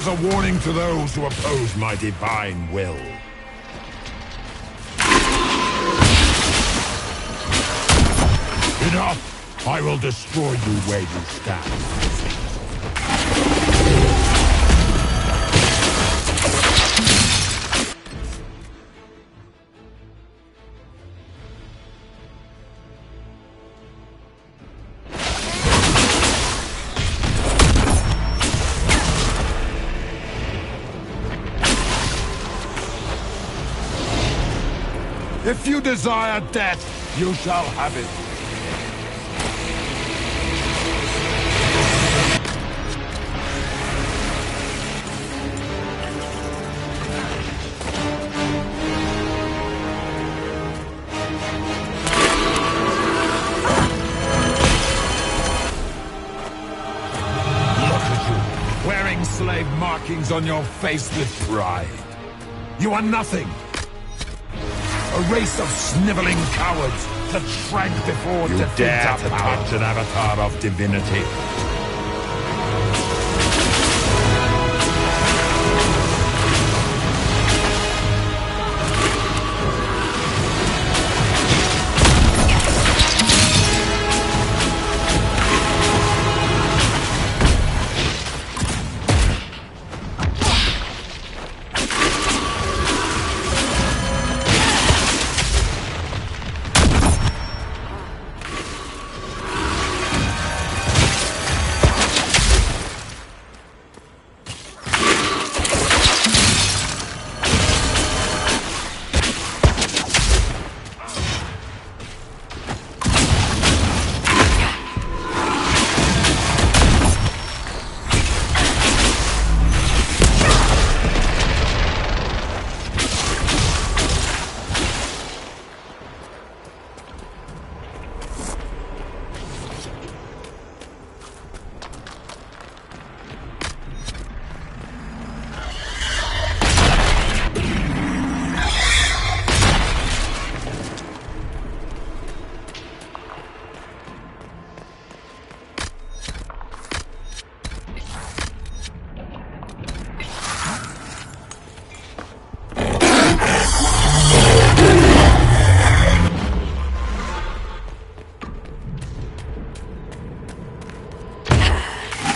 As a warning to those who oppose my divine will. Enough! I will destroy you where you stand. If you desire death, you shall have it. Look at you, wearing slave markings on your face with pride. You are nothing. A race of sniveling cowards that shrank before defeat. You dare to touch an avatar of divinity.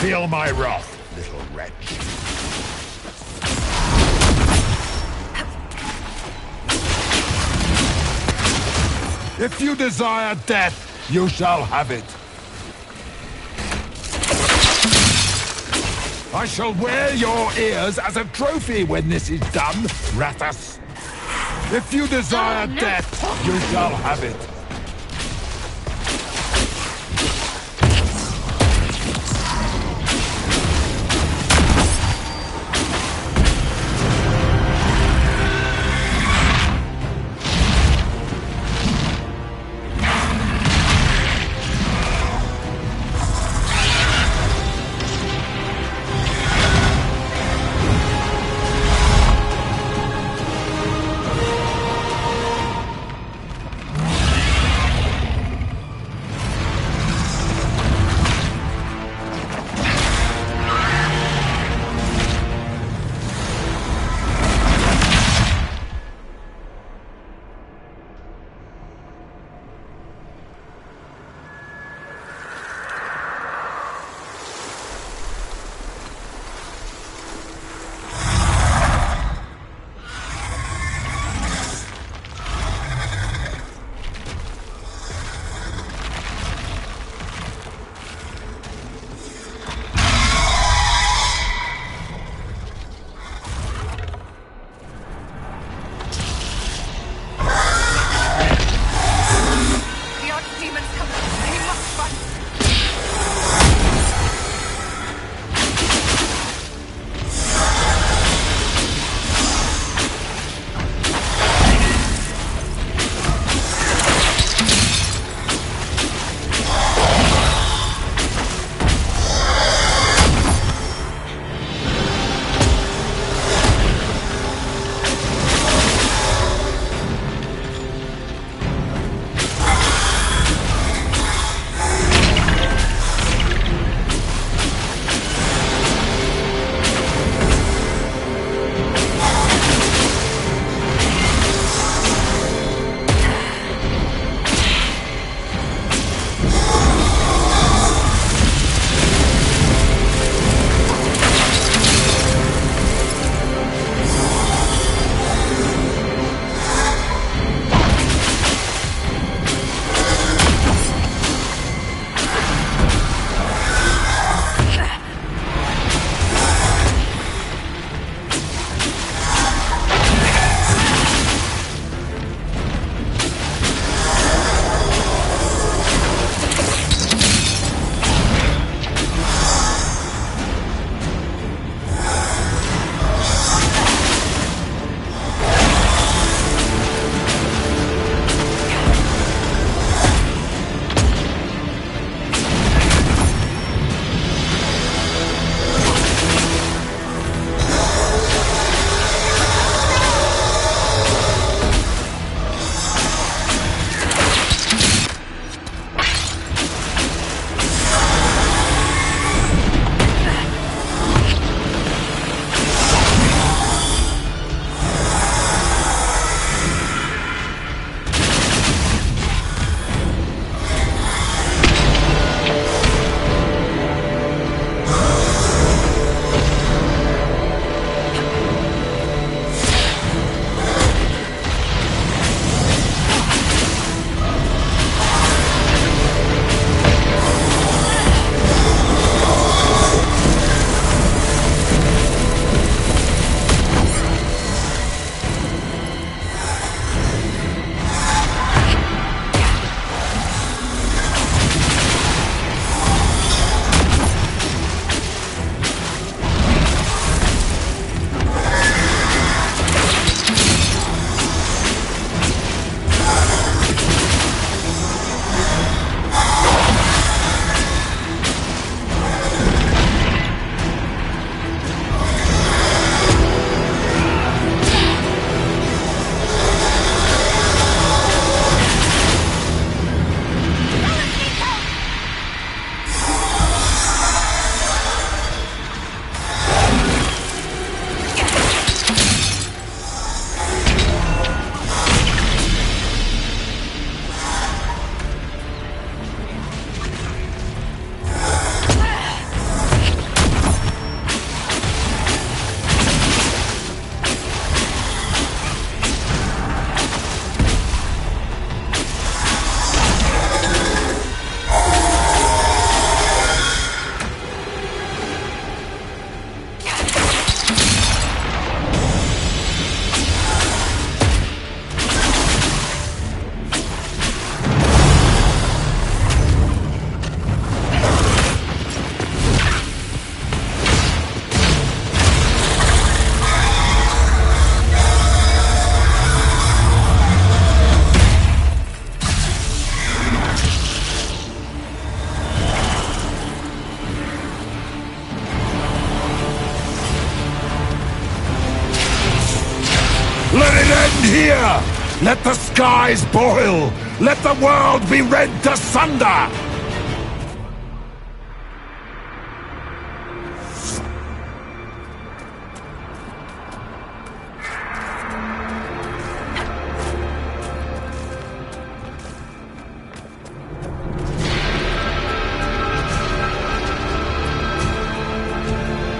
Feel my wrath, little wretch. If you desire death, you shall have it. I shall wear your ears as a trophy when this is done, Rathas. If you desire death, you shall have it. Let it end here! Let the skies boil! Let the world be rent asunder!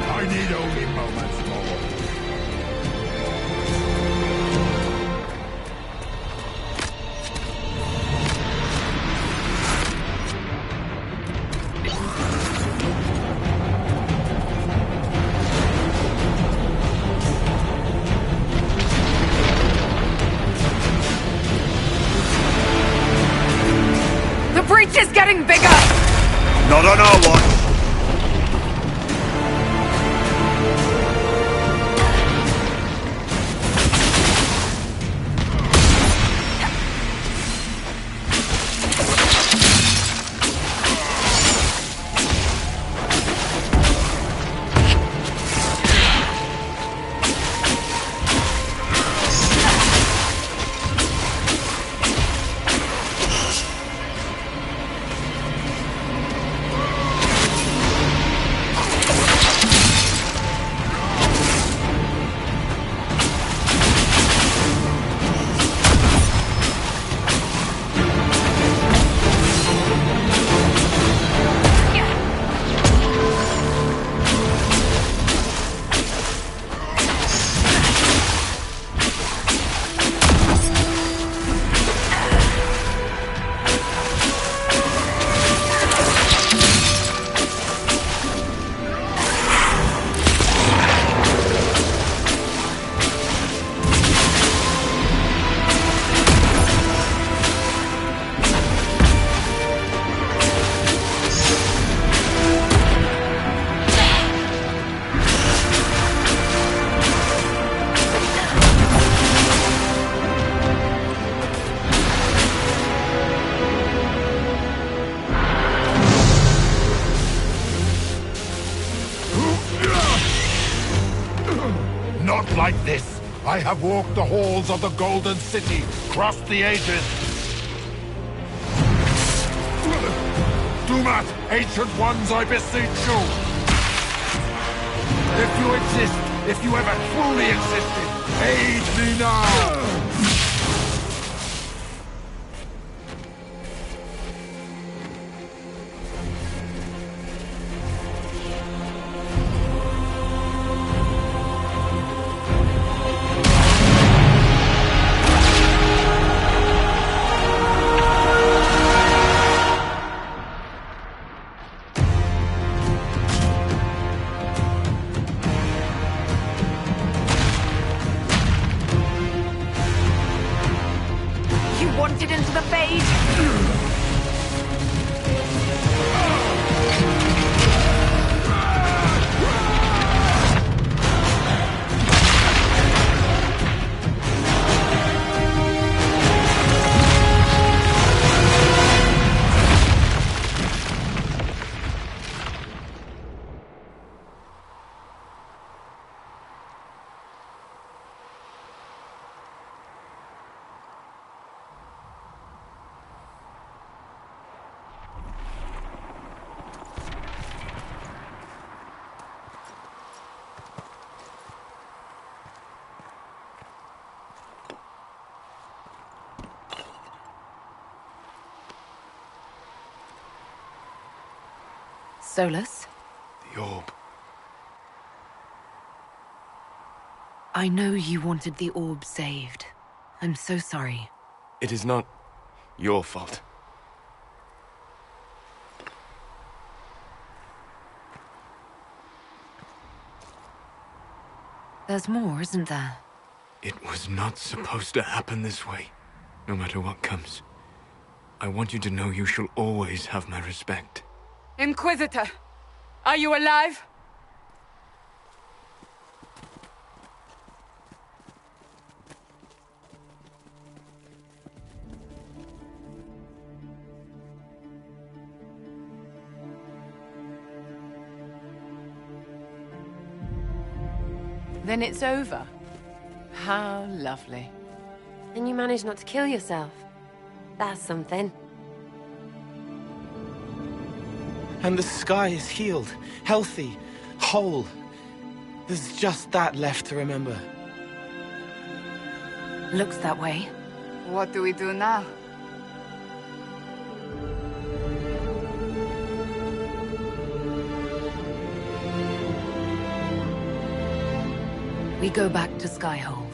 I need only moments more. The breach is getting bigger! Not on our watch. Not like this! I have walked the halls of the Golden City, crossed the ages. Do not, ancient ones, I beseech you! If you exist, if you ever truly existed, aid me now! Wanted into the fade? Solus? The orb. I know you wanted the orb saved. I'm so sorry. It is not your fault. There's more, isn't there? It was not supposed to happen this way, no matter what comes. I want you to know you shall always have my respect. Inquisitor! Are you alive? Then it's over. How lovely. And you managed not to kill yourself. That's something. And the sky is healed, healthy, whole. There's just that left to remember. Looks that way. What do we do now? We go back to Skyhold.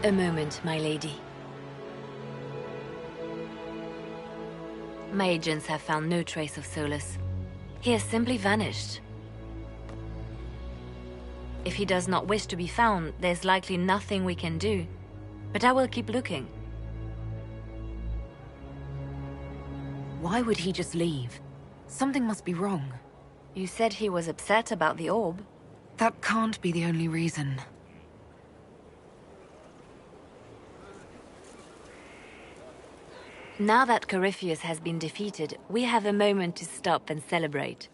A moment, my lady. My agents have found no trace of Solus. He has simply vanished. If he does not wish to be found, there's likely nothing we can do. But I will keep looking. Why would he just leave? Something must be wrong. You said he was upset about the orb. That can't be the only reason. Now that Corypheus has been defeated, we have a moment to stop and celebrate.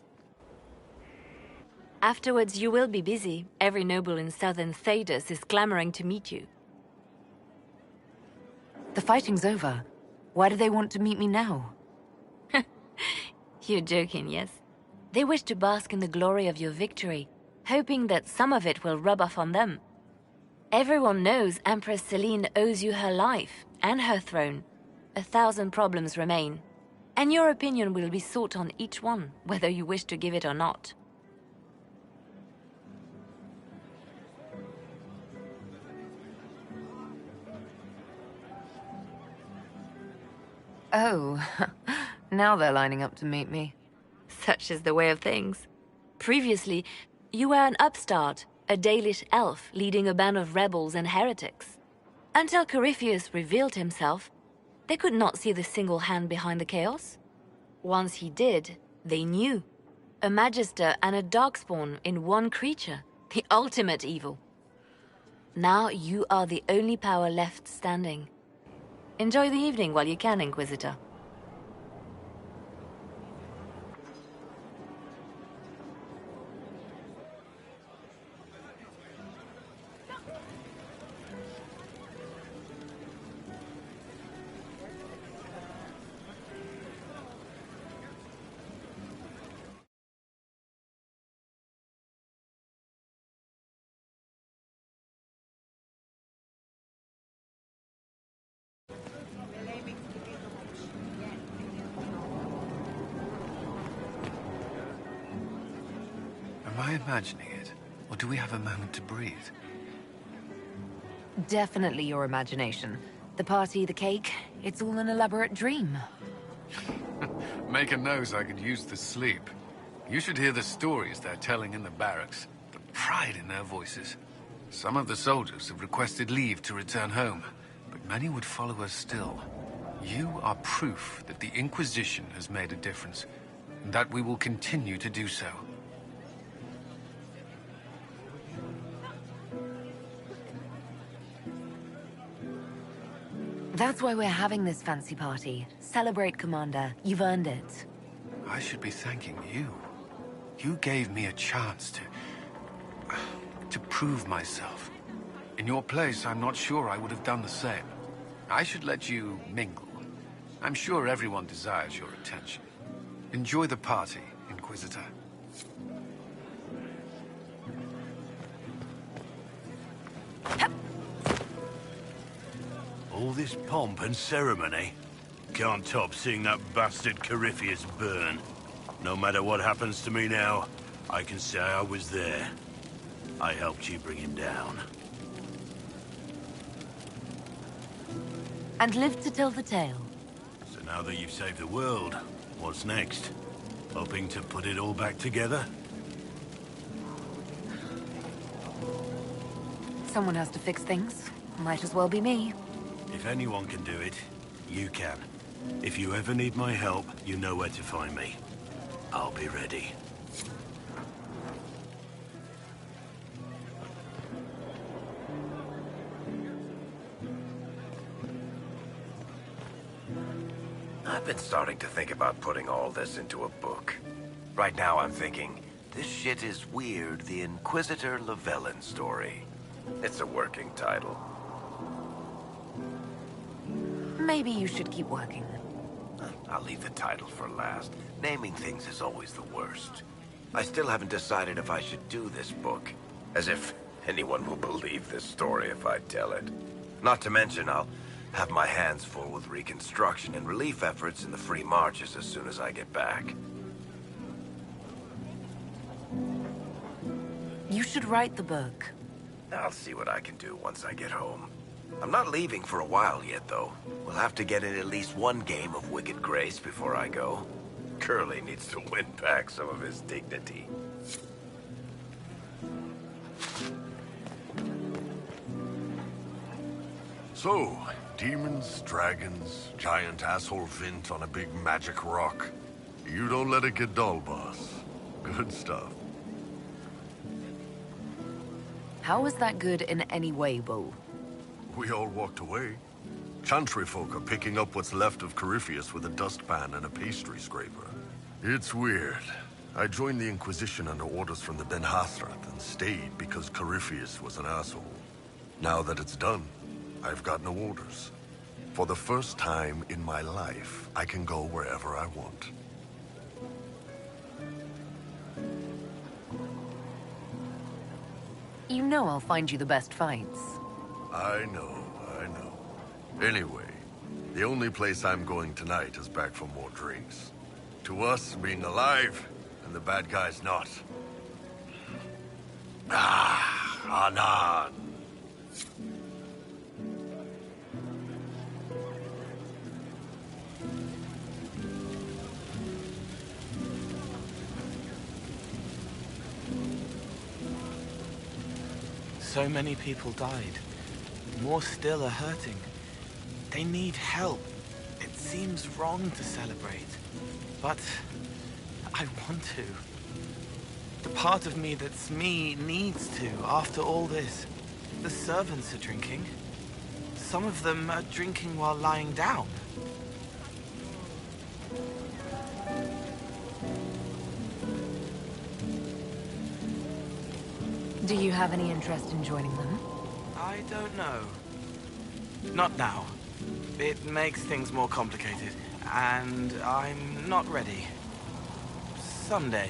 Afterwards, you will be busy. Every noble in southern Thedas is clamoring to meet you. The fighting's over. Why do they want to meet me now? You're joking, yes? They wish to bask in the glory of your victory, hoping that some of it will rub off on them. Everyone knows Empress Selene owes you her life and her throne. 1,000 problems remain, and your opinion will be sought on each one, whether you wish to give it or not. Oh, now they're lining up to meet me. Such is the way of things. Previously, you were an upstart, a Dalish elf leading a band of rebels and heretics. Until Corypheus revealed himself, they could not see the single hand behind the chaos. Once he did, they knew. A Magister and a Darkspawn in one creature. The ultimate evil. Now you are the only power left standing. Enjoy the evening while you can, Inquisitor. imagining it? Or do we have a moment to breathe? Definitely your imagination. The party, the cake, it's all an elaborate dream. Maker knows I could use the sleep. You should hear the stories they're telling in the barracks. The pride in their voices. Some of the soldiers have requested leave to return home, but many would follow us still. You are proof that the Inquisition has made a difference, and that we will continue to do so. That's why we're having this fancy party. Celebrate, Commander. You've earned it. I should be thanking you. You gave me a chance to prove myself. In your place, I'm not sure I would have done the same. I should let you mingle. I'm sure everyone desires your attention. Enjoy the party, Inquisitor. All this pomp and ceremony? Can't top seeing that bastard Corypheus burn. No matter what happens to me now, I can say I was there. I helped you bring him down. And live to tell the tale. So now that you've saved the world, what's next? Hoping to put it all back together? Someone has to fix things. Might as well be me. If anyone can do it, you can. If you ever need my help, you know where to find me. I'll be ready. I've been starting to think about putting all this into a book. Right now I'm thinking, this shit is weird, the Inquisitor Llewellyn story. It's a working title. Maybe you should keep working. I'll leave the title for last. Naming things is always the worst. I still haven't decided if I should do this book. As if anyone will believe this story if I tell it. Not to mention, I'll have my hands full with reconstruction and relief efforts in the free marches as soon as I get back. You should write the book. I'll see what I can do once I get home. I'm not leaving for a while yet, though. We'll have to get in at least one game of Wicked Grace before I go. Curly needs to win back some of his dignity. So, demons, dragons, giant asshole Vint on a big magic rock. You don't let it get dull, boss. Good stuff. How is that good in any way, Bull? We all walked away. Chantry folk are picking up what's left of Corypheus with a dustpan and a pastry scraper. It's weird. I joined the Inquisition under orders from the Ben Hathrath and stayed because Corypheus was an asshole. Now that it's done, I've got no orders. For the first time in my life, I can go wherever I want. You know I'll find you the best fights. I know. Anyway, the only place I'm going tonight is back for more drinks. To us, being alive, and the bad guys not. Anan. So many people died. More still are hurting. They need help. It seems wrong to celebrate, but I want to. The part of me that's me needs to, after all this. The servants are drinking. Some of them are drinking while lying down. Do you have any interest in joining them? I don't know. Not now. It makes things more complicated, and I'm not ready. Someday.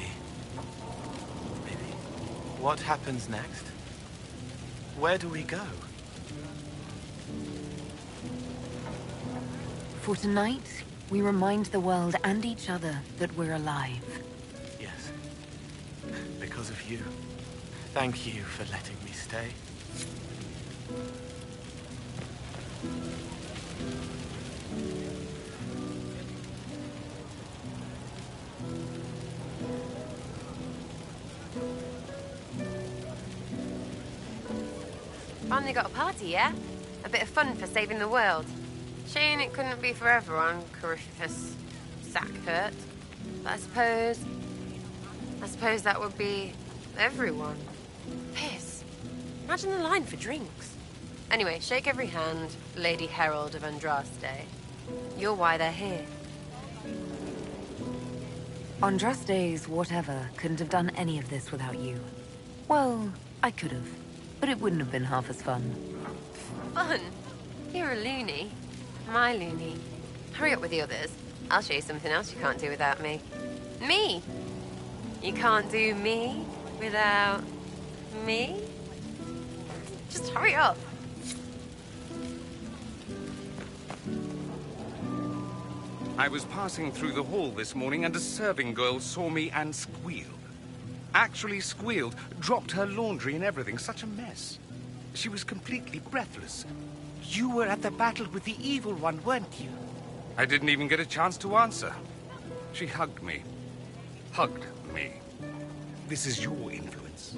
Maybe. What happens next? Where do we go? For tonight, we remind the world and each other that we're alive. Yes. because of you. Thank you for letting me stay. Finally got a party, yeah? A bit of fun for saving the world. Shame it couldn't be for everyone, Corypheus Sackhurt. But I suppose that would be everyone. Piss. Imagine the line for drinks. Anyway, shake every hand, Lady Herald of Andraste. You're why they're here. Andraste's whatever couldn't have done any of this without you. Well, I could have, but it wouldn't have been half as fun. Fun? You're a loony. My loony. Hurry up with the others. I'll show you something else you can't do without me. Me? You can't do me without me? Just hurry up. I was passing through the hall this morning and a serving girl saw me and squealed. Actually squealed, dropped her laundry and everything, such a mess. She was completely breathless. You were at the battle with the evil one, weren't you? I didn't even get a chance to answer. She hugged me. Hugged me. This is your influence.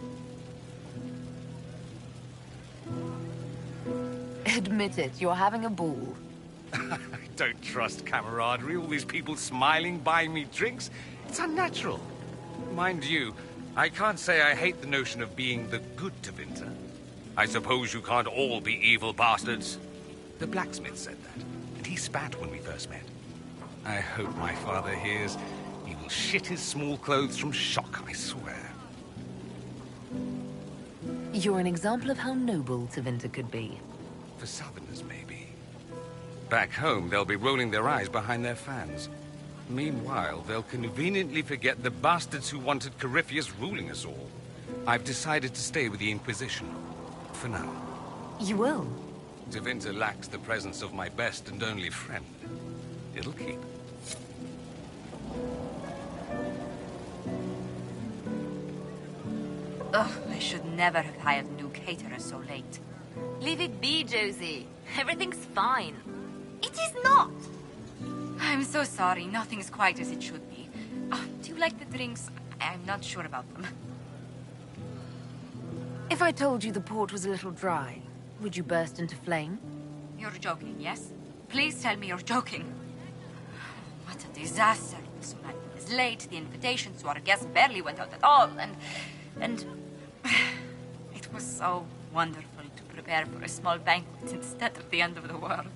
Admit it, you're having a ball. I don't trust camaraderie, all these people smiling, buying me drinks. It's unnatural. Mind you, I can't say I hate the notion of being the good Tevinter. I suppose you can't all be evil bastards. The blacksmith said that, and he spat when we first met. I hope my father hears. He will shit his small clothes from shock, I swear. You're an example of how noble Tevinter could be. For Southerners, maybe. Back home, they'll be rolling their eyes behind their fans. Meanwhile, they'll conveniently forget the bastards who wanted Corypheus ruling us all. I've decided to stay with the Inquisition. For now. You will? Tevinter lacks the presence of my best and only friend. It'll keep. Ugh, I should never have hired new caterers so late. Leave it be, Josie. Everything's fine. It is not! I'm so sorry, nothing's quite as it should be. Do you like the drinks? I'm not sure about them. If I told you the port was a little dry, would you burst into flame? You're joking, yes? Please tell me you're joking. What a disaster. So many is late, the invitations to our guests barely went out at all, and... It was so wonderful to prepare for a small banquet instead of the end of the world.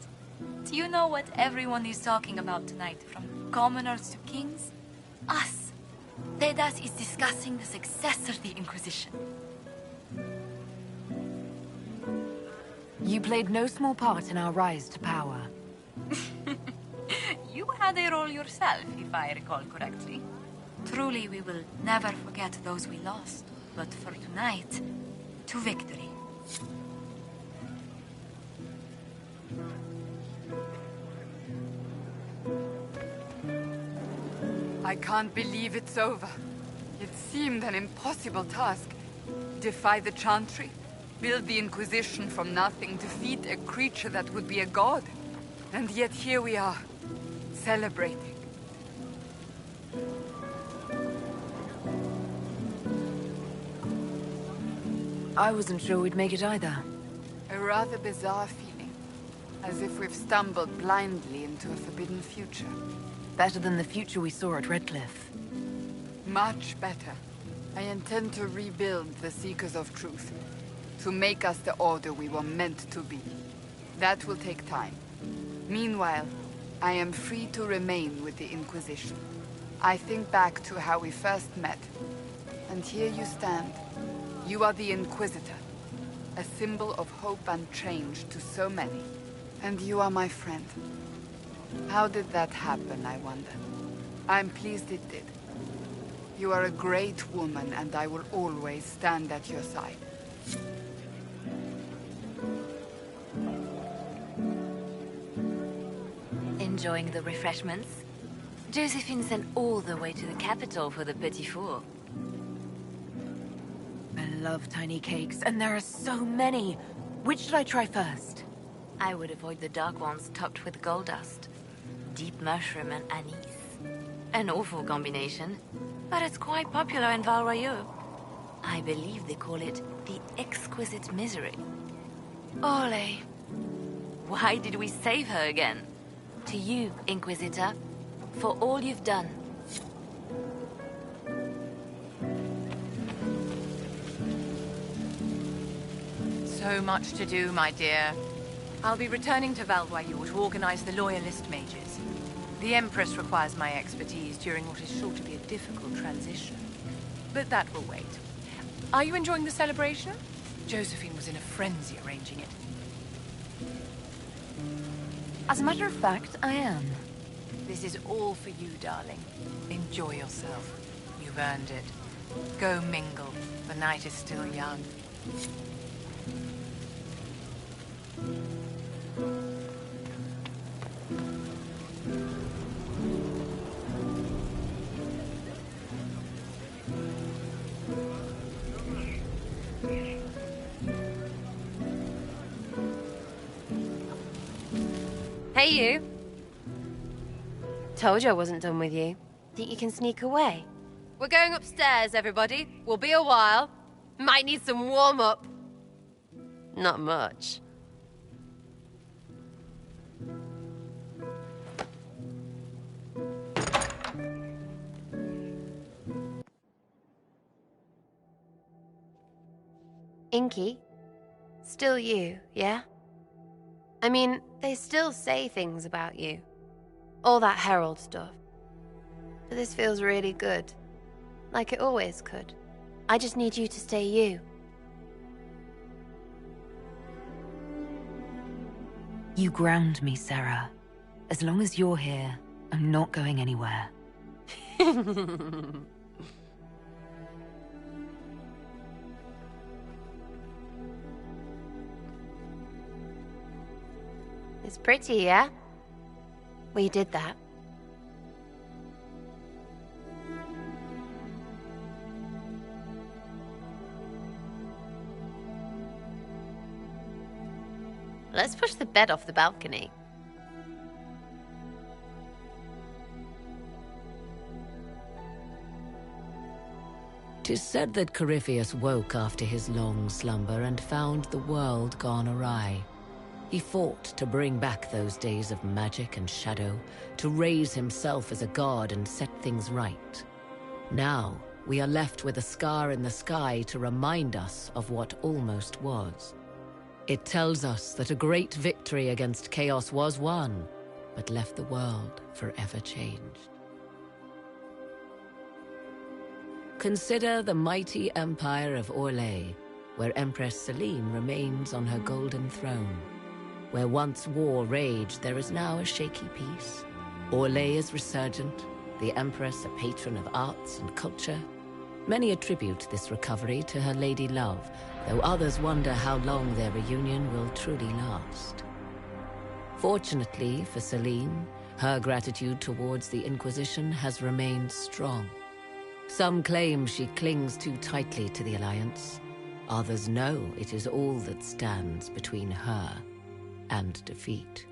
Do you know what everyone is talking about tonight, from commoners to kings? Us. Dedas is discussing the success of the Inquisition. You played no small part in our rise to power. You had a role yourself, if I recall correctly. Truly, we will never forget those we lost. But for tonight, to victory. I can't believe it's over. It seemed an impossible task. Defy the Chantry, build the Inquisition from nothing, defeat a creature that would be a god. And yet here we are, celebrating. I wasn't sure we'd make it either. A rather bizarre feeling, as if we've stumbled blindly into a forbidden future. Better than the future we saw at Redcliffe. Much better. I intend to rebuild the Seekers of Truth, to make us the order we were meant to be. That will take time. Meanwhile, I am free to remain with the Inquisition. I think back to how we first met, and here you stand. You are the Inquisitor, a symbol of hope and change to so many. And you are my friend. How did that happen, I wonder? I'm pleased it did. You are a great woman, and I will always stand at your side. Enjoying the refreshments? Josephine sent all the way to the capital for the petit four. love tiny cakes, and there are so many. Which should I try first? I would avoid the dark ones topped with gold dust. Deep mushroom and anise. An awful combination, but it's quite popular in Val Royeaux. I believe they call it the exquisite misery. Ole. Why did we save her again? To you, Inquisitor, for all you've done. So much to do, my dear. I'll be returning to Val Royeaux to organize the Loyalist mages. The Empress requires my expertise during what is sure to be a difficult transition. But that will wait. Are you enjoying the celebration? Josephine was in a frenzy arranging it. As a matter of fact, I am. This is all for you, darling. Enjoy yourself. You've earned it. Go mingle. The night is still young. Hey, you. Told you I wasn't done with you. Think you can sneak away? We're going upstairs, everybody. We'll be a while. Might need some warm-up. Not much. Inky? Still you, yeah? I mean, they still say things about you. All that Herald stuff. But this feels really good. Like it always could. I just need you to stay you. You ground me, Sarah. As long as you're here, I'm not going anywhere. It's pretty, yeah? We did that. Let's push the bed off the balcony. "'Tis said that Corypheus woke after his long slumber and found the world gone awry. He fought to bring back those days of magic and shadow, to raise himself as a god and set things right. Now, we are left with a scar in the sky to remind us of what almost was. It tells us that a great victory against chaos was won, but left the world forever changed. Consider the mighty empire of Orlais, where Empress Celine remains on her golden throne. Where once war raged, there is now a shaky peace. Orlais is resurgent, the Empress a patron of arts and culture. Many attribute this recovery to her lady love, though others wonder how long their reunion will truly last. Fortunately for Celine, her gratitude towards the Inquisition has remained strong. Some claim she clings too tightly to the Alliance. Others know it is all that stands between her and defeat.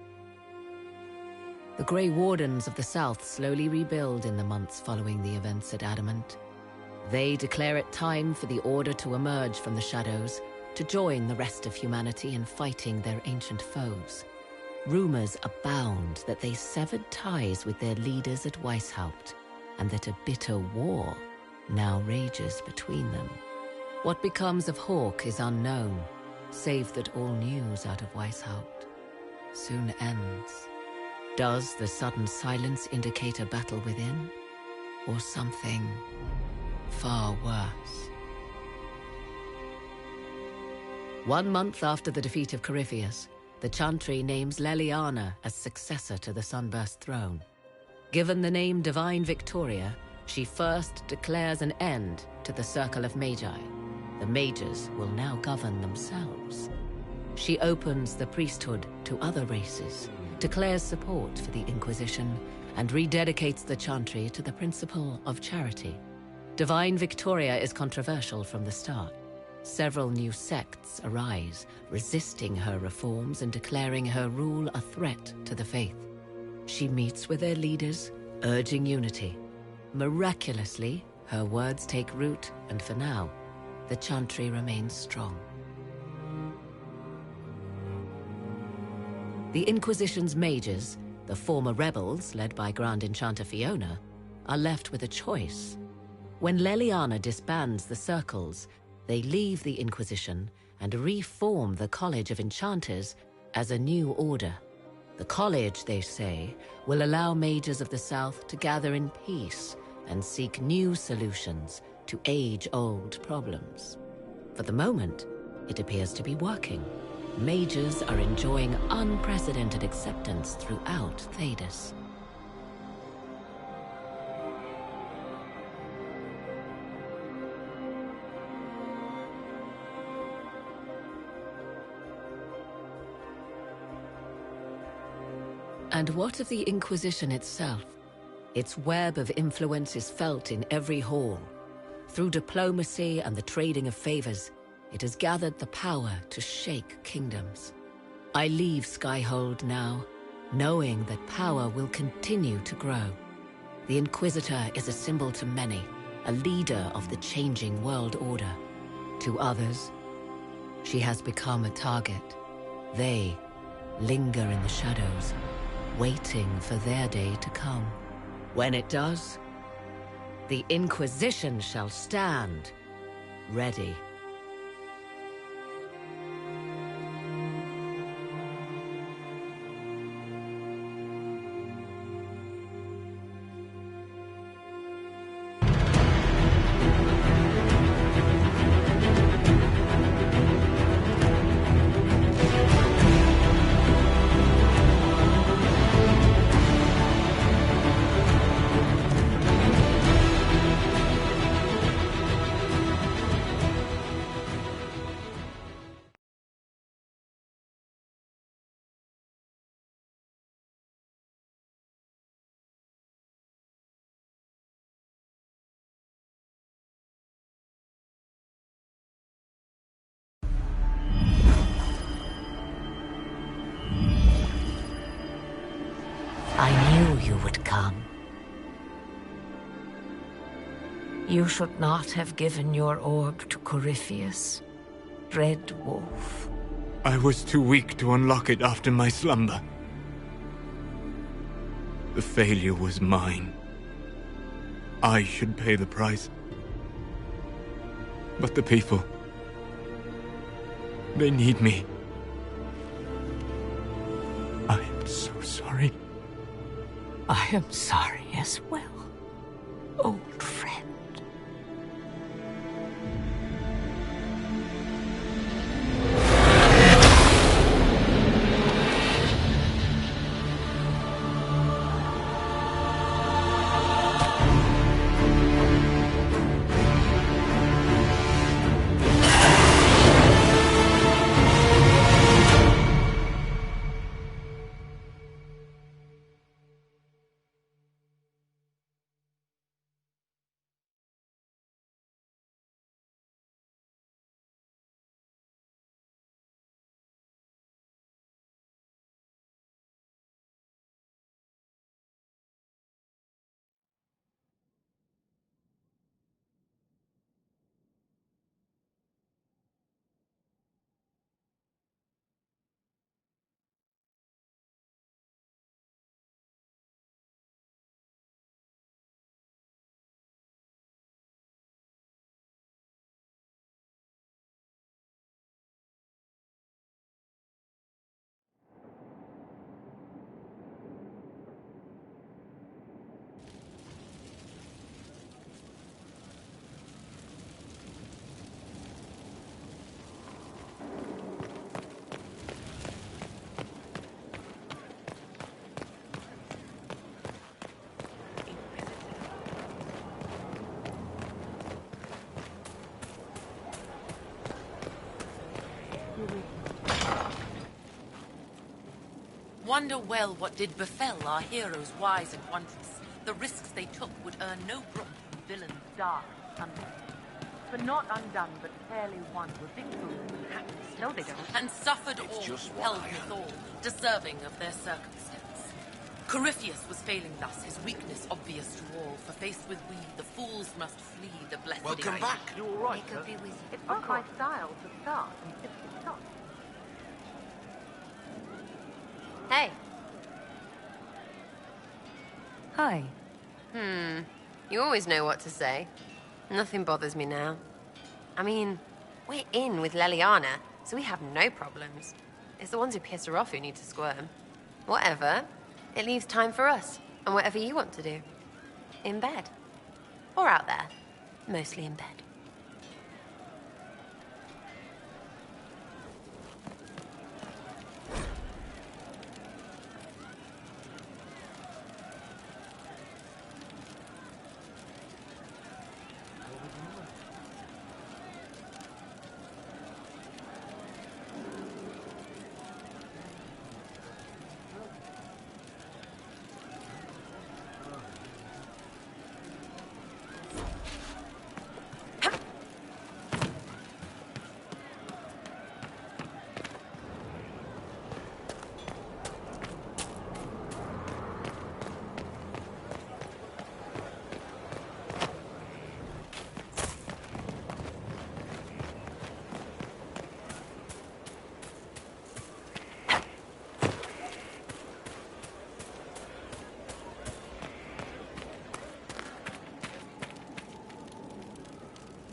The Grey Wardens of the South slowly rebuild in the months following the events at Adamant. They declare it time for the Order to emerge from the shadows, to join the rest of humanity in fighting their ancient foes. Rumors abound that they severed ties with their leaders at Weishaupt, and that a bitter war now rages between them. What becomes of Hawke is unknown, save that all news out of Weishaupt soon ends. Does the sudden silence indicate a battle within, or something far worse? 1 month after the defeat of Corypheus, the Chantry names Leliana as successor to the Sunburst throne. Given the name Divine Victoria, she first declares an end to the Circle of Magi. The mages will now govern themselves. She opens the priesthood to other races, declares support for the Inquisition, and rededicates the Chantry to the principle of charity. Divine Victoria is controversial from the start. Several new sects arise, resisting her reforms and declaring her rule a threat to the faith. She meets with their leaders, urging unity. Miraculously, her words take root, and for now, the Chantry remains strong. The Inquisition's mages, the former rebels led by Grand Enchanter Fiona, are left with a choice. When Leliana disbands the circles, they leave the Inquisition and reform the College of Enchanters as a new order. The college, they say, will allow mages of the South to gather in peace and seek new solutions to age-old problems. For the moment, it appears to be working. Mages are enjoying unprecedented acceptance throughout Thedas. And what of the Inquisition itself? Its web of influence is felt in every hall. Through diplomacy and the trading of favors, it has gathered the power to shake kingdoms. I leave Skyhold now, knowing that power will continue to grow. The Inquisitor is a symbol to many, a leader of the changing world order. To others, she has become a target. They linger in the shadows, waiting for their day to come. When it does, the Inquisition shall stand ready. I knew you would come. You should not have given your orb to Corypheus, Red Wolf. I was too weak to unlock it after my slumber. The failure was mine. I should pay the price. But the people... they need me. I am so sorry. I am sorry as well, old friend. Wonder well what did befell our heroes wise and wondrous. The risks they took would earn no brook from villains dark and thunder. For not undone, but fairly won, were victorious and happy. No, they don't. And suffered It's all, just what held I withal, deserving of their circumstance. Corypheus was failing thus, his weakness obvious to all, for faced with we, the fools must flee the blessed Welcome eye. back. You all right, They could be with you. It's not my style to start and tip the top. Hey. Hi. You always know what to say. Nothing bothers me now. I mean, we're in with Leliana, so we have no problems. It's the ones who piss her off who need to squirm. Whatever. It leaves time for us, and whatever you want to do. In bed. Or out there. Mostly in bed.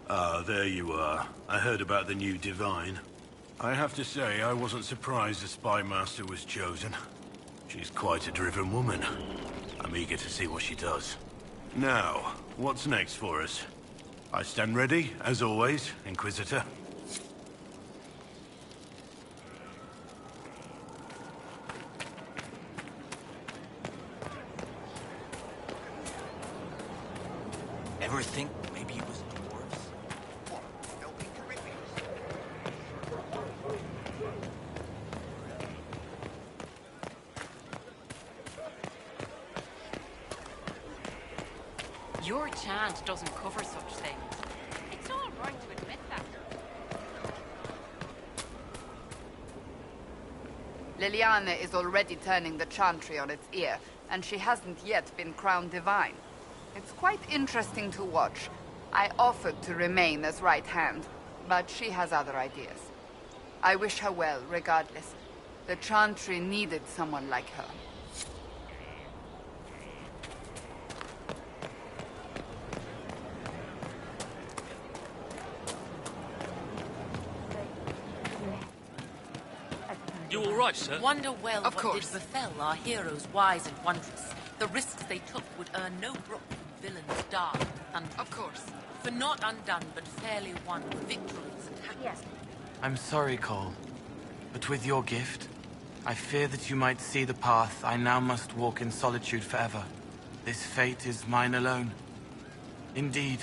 Ah, there you are. I heard about the new Divine. I have to say, I wasn't surprised the Spy Master was chosen. She's quite a driven woman. I'm eager to see what she does. Now, what's next for us? I stand ready, as always, Inquisitor. Ever think maybe it was dwarves? Your chant doesn't cover such things. It's all right to admit that. Leliana is already turning the chantry on its ear, and she hasn't yet been crowned divine. It's quite interesting to watch. I offered to remain as right hand, but she has other ideas. I wish her well, regardless. The chantry needed someone like her. You all right, sir? Wonder well Of what course. did befell our heroes wise and wondrous. The risks they took would earn no brook from villains dark and thunderous. Of course. For not undone, but fairly won were victories and happiness. I'm sorry, Cole, but with your gift, I fear that you might see the path I now must walk in solitude forever. This fate is mine alone. Indeed,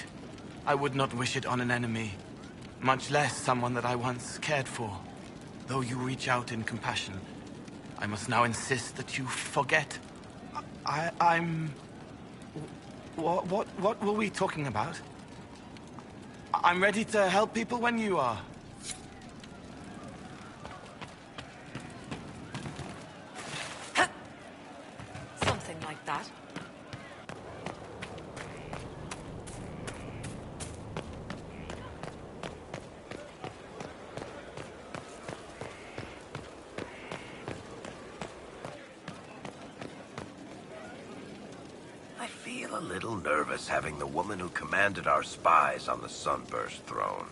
I would not wish it on an enemy, much less someone that I once cared for. Though you reach out in compassion, I must now insist that you forget. I'm... What were we talking about? I'm ready to help people when you are. Something like that. I feel a little nervous having the woman who commanded our spies on the Sunburst throne.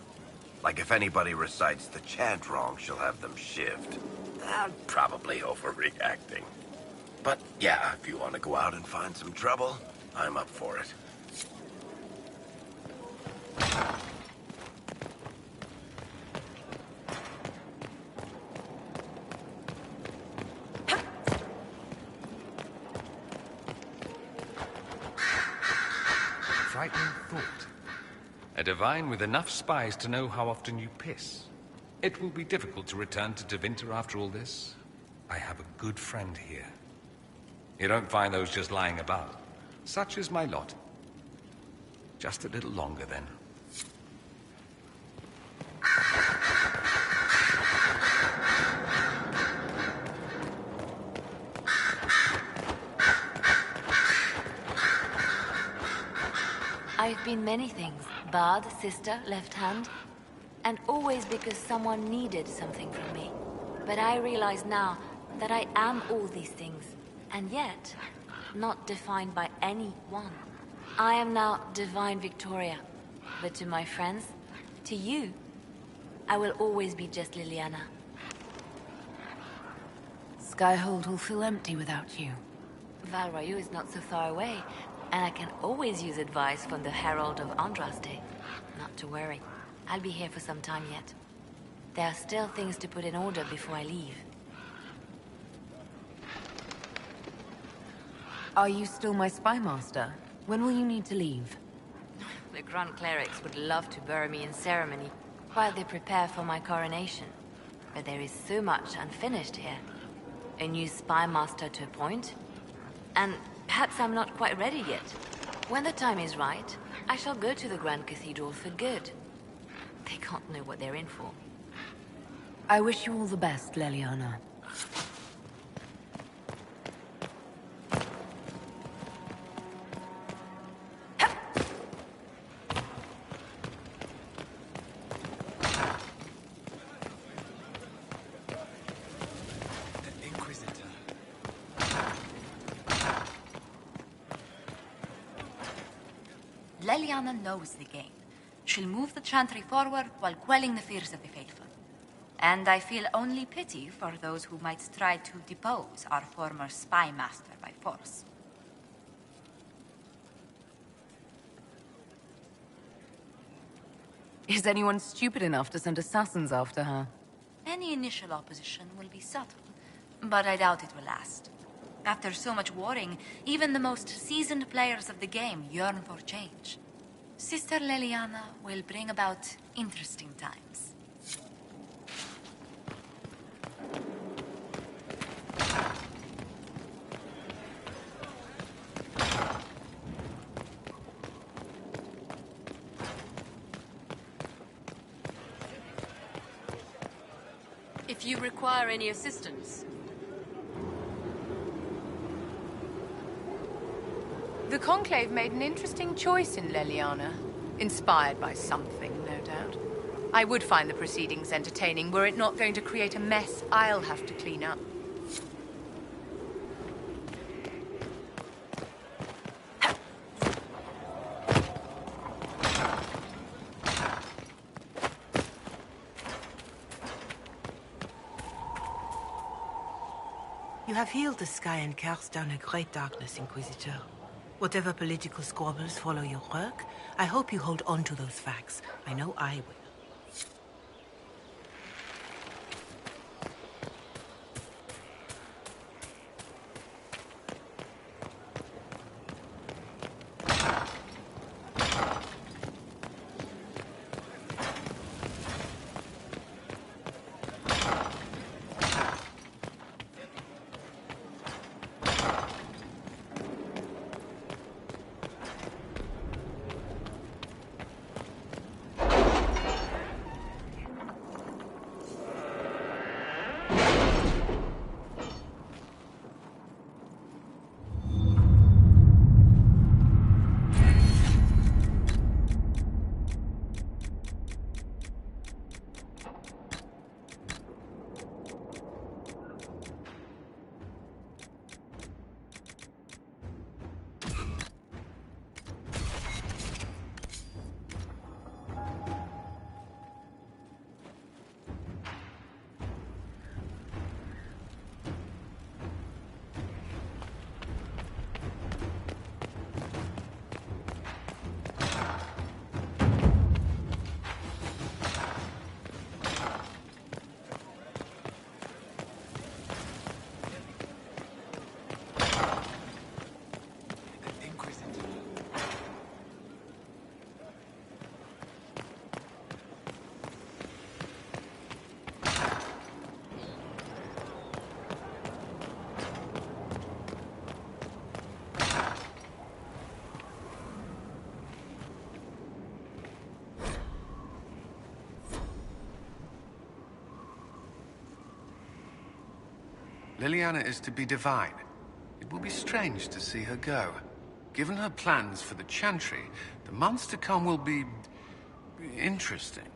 Like if anybody recites the chant wrong, she'll have them shivved. I'm probably overreacting. But yeah, if you want to go out and find some trouble, I'm up for it. Frightening thought. A divine with enough spies to know how often you piss. It will be difficult to return to Tevinter after all this. I have a good friend here. You don't find those just lying about. Such is my lot. Just a little longer, then. I've been many things. Bard, sister, left hand. And always because someone needed something from me. But I realize now that I am all these things. And yet, not defined by any one. I am now Divine Victoria. But to my friends, to you, I will always be just Liliana. Skyhold will feel empty without you. Val Royeaux is not so far away, and I can always use advice from the Herald of Andraste. Not to worry. I'll be here for some time yet. There are still things to put in order before I leave. Are you still my spy master? When will you need to leave? The Grand Clerics would love to bury me in ceremony while they prepare for my coronation. But there is so much unfinished here. A new spy master to appoint. And perhaps I'm not quite ready yet. When the time is right, I shall go to the Grand Cathedral for good. They can't know what they're in for. I wish you all the best, Leliana. Leliana knows the game. She'll move the Chantry forward while quelling the fears of the faithful. And I feel only pity for those who might try to depose our former spy master by force. Is anyone stupid enough to send assassins after her? Any initial opposition will be subtle, but I doubt it will last. After so much warring, even the most seasoned players of the game yearn for change. Sister Leliana will bring about interesting times. If you require any assistance. The Conclave made an interesting choice in Leliana. Inspired by something, no doubt. I would find the proceedings entertaining were it not going to create a mess I'll have to clean up. You have healed the sky and cast down a great darkness, Inquisitor. Whatever political squabbles follow your work, I hope you hold on to those facts. I know I will. Liliana is to be divine. It will be strange to see her go. Given her plans for the Chantry, the months to come will be interesting.